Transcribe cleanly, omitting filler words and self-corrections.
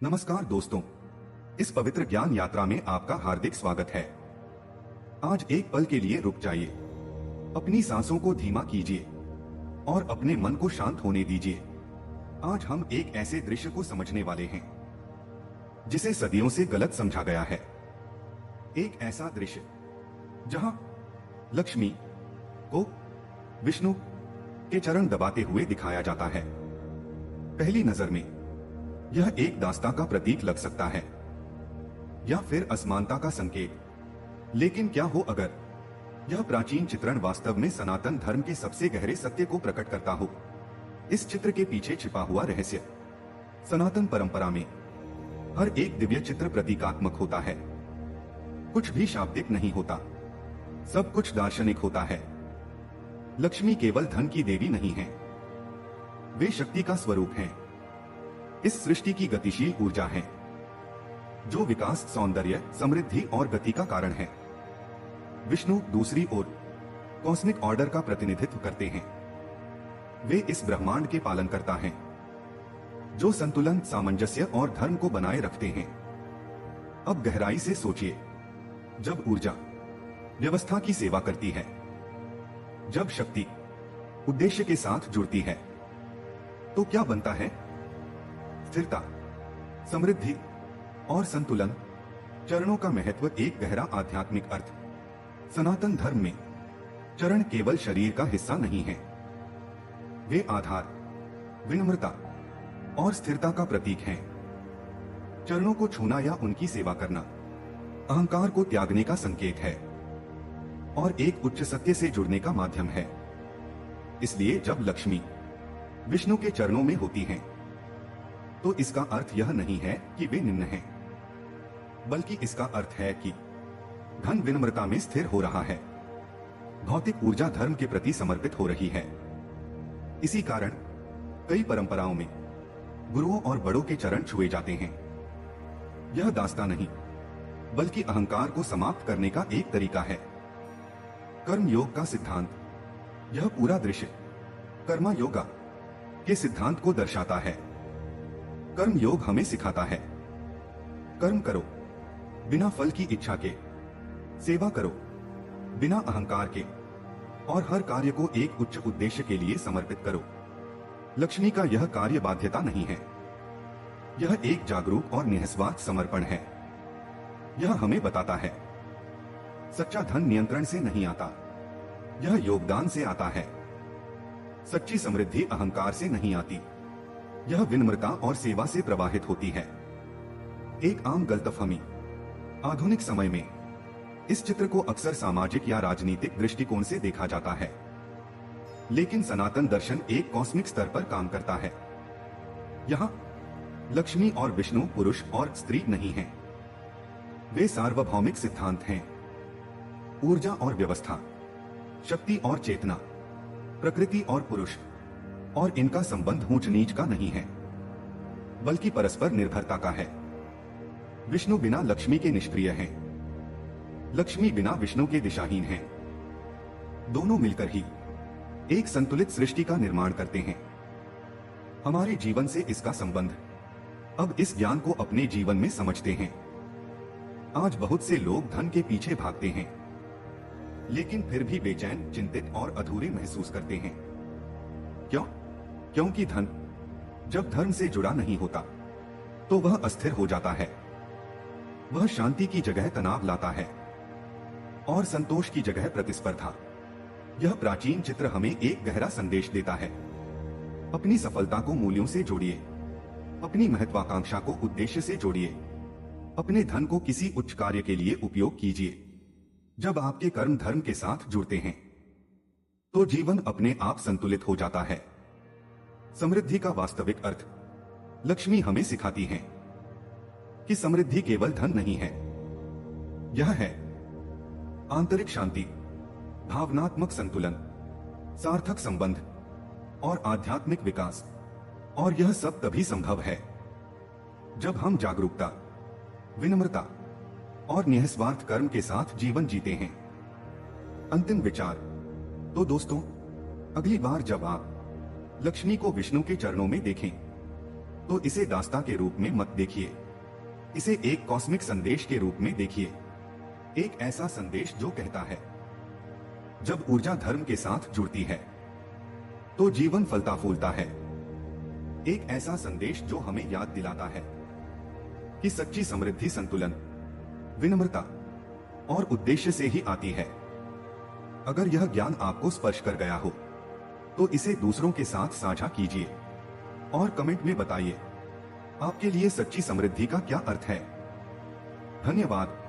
नमस्कार दोस्तों, इस पवित्र ज्ञान यात्रा में आपका हार्दिक स्वागत है। आज एक पल के लिए रुक जाइए, अपनी सांसों को धीमा कीजिए और अपने मन को शांत होने दीजिए। आज हम एक ऐसे दृश्य को समझने वाले हैं जिसे सदियों से गलत समझा गया है। एक ऐसा दृश्य जहां लक्ष्मी को विष्णु के चरण दबाते हुए दिखाया जाता है। पहली नजर में यह एक दास्तां का प्रतीक लग सकता है या फिर असमानता का संकेत, लेकिन क्या हो अगर यह प्राचीन चित्रण वास्तव में सनातन धर्म के सबसे गहरे सत्य को प्रकट करता हो। इस चित्र के पीछे छिपा हुआ रहस्य। सनातन परंपरा में हर एक दिव्य चित्र प्रतीकात्मक होता है, कुछ भी शाब्दिक नहीं होता, सब कुछ दार्शनिक होता है। लक्ष्मी केवल धन की देवी नहीं है, वे शक्ति का स्वरूप हैं। इस सृष्टि की गतिशील ऊर्जा है जो विकास, सौंदर्य, समृद्धि और गति का कारण है। विष्णु दूसरी ओर कॉस्मिक ऑर्डर का प्रतिनिधित्व करते हैं। वे इस ब्रह्मांड के पालनकर्ता हैं जो संतुलन, सामंजस्य और धर्म को बनाए रखते हैं। अब गहराई से सोचिए, जब ऊर्जा व्यवस्था की सेवा करती है, जब शक्ति उद्देश्य के साथ जुड़ती है, तो क्या बनता है? स्थिरता, समृद्धि और संतुलन। चरणों का महत्व एक गहरा आध्यात्मिक अर्थ। सनातन धर्म में चरण केवल शरीर का हिस्सा नहीं है, वे आधार, विनम्रता और स्थिरता का प्रतीक हैं। चरणों को छूना या उनकी सेवा करना अहंकार को त्यागने का संकेत है और एक उच्च सत्य से जुड़ने का माध्यम है। इसलिए जब लक्ष्मी विष्णु के चरणों में होती हैं, तो इसका अर्थ यह नहीं है कि वे निम्न हैं, बल्कि इसका अर्थ है कि धन विनम्रता में स्थिर हो रहा है, भौतिक ऊर्जा धर्म के प्रति समर्पित हो रही है। इसी कारण कई परंपराओं में गुरुओं और बड़ों के चरण छुए जाते हैं। यह दास्तां नहीं, बल्कि अहंकार को समाप्त करने का एक तरीका है। कर्म योग का सिद्धांत। यह पूरा दृश्य कर्मा योगा के सिद्धांत को दर्शाता है। कर्म योग हमें सिखाता है, कर्म करो बिना फल की इच्छा के, सेवा करो बिना अहंकार के, और हर कार्य को एक उच्च उद्देश्य के लिए समर्पित करो। लक्ष्मी का यह कार्य बाध्यता नहीं है, यह एक जागरूक और निस्वार्थ समर्पण है। यह हमें बताता है, सच्चा धन नियंत्रण से नहीं आता, यह योगदान से आता है। सच्ची समृद्धि अहंकार से नहीं आती, यह विनम्रता और सेवा से प्रवाहित होती है। एक आम गलतफहमी। आधुनिक समय में इस चित्र को अक्सर सामाजिक या राजनीतिक दृष्टिकोण से देखा जाता है, लेकिन सनातन दर्शन एक कॉस्मिक स्तर पर काम करता है। यहाँ लक्ष्मी और विष्णु पुरुष और स्त्री नहीं हैं, वे सार्वभौमिक सिद्धांत हैं। ऊर्जा और व्यवस्था, शक्ति और चेतना, प्रकृति और पुरुष, और इनका संबंध ऊंच नीच का नहीं है, बल्कि परस्पर निर्भरता का है। विष्णु बिना लक्ष्मी के निष्क्रिय हैं, लक्ष्मी बिना विष्णु के दिशाहीन हैं। दोनों मिलकर ही एक संतुलित सृष्टि का निर्माण करते हैं। हमारे जीवन से इसका संबंध। अब इस ज्ञान को अपने जीवन में समझते हैं। आज बहुत से लोग धन के पीछे भागते हैं, लेकिन फिर भी बेचैन, चिंतित और अधूरे महसूस करते हैं। क्यों? क्योंकि धन जब धर्म से जुड़ा नहीं होता तो वह अस्थिर हो जाता है। वह शांति की जगह तनाव लाता है और संतोष की जगह प्रतिस्पर्धा। यह प्राचीन चित्र हमें एक गहरा संदेश देता है। अपनी सफलता को मूल्यों से जोड़िए, अपनी महत्वाकांक्षा को उद्देश्य से जोड़िए, अपने धन को किसी उच्च कार्य के लिए उपयोग कीजिए। जब आपके कर्म धर्म के साथ जुड़ते हैं, तो जीवन अपने आप संतुलित हो जाता है। समृद्धि का वास्तविक अर्थ। लक्ष्मी हमें सिखाती है कि समृद्धि केवल धन नहीं है, यह है आंतरिक शांति, भावनात्मक संतुलन, सार्थक संबंध और आध्यात्मिक विकास। और यह सब तभी संभव है जब हम जागरूकता, विनम्रता और निस्वार्थ कर्म के साथ जीवन जीते हैं। अंतिम विचार। तो दोस्तों, अगली बार जब आप लक्ष्मी को विष्णु के चरणों में देखें, तो इसे दास्तां के रूप में मत देखिए। इसे एक कॉस्मिक संदेश के रूप में देखिए। एक ऐसा संदेश जो कहता है, जब ऊर्जा धर्म के साथ जुड़ती है तो जीवन फलता फूलता है। एक ऐसा संदेश जो हमें याद दिलाता है कि सच्ची समृद्धि संतुलन, विनम्रता और उद्देश्य से ही आती है। अगर यह ज्ञान आपको स्पर्श कर गया हो तो इसे दूसरों के साथ साझा कीजिए और कमेंट में बताइए आपके लिए सच्ची समृद्धि का क्या अर्थ है। धन्यवाद।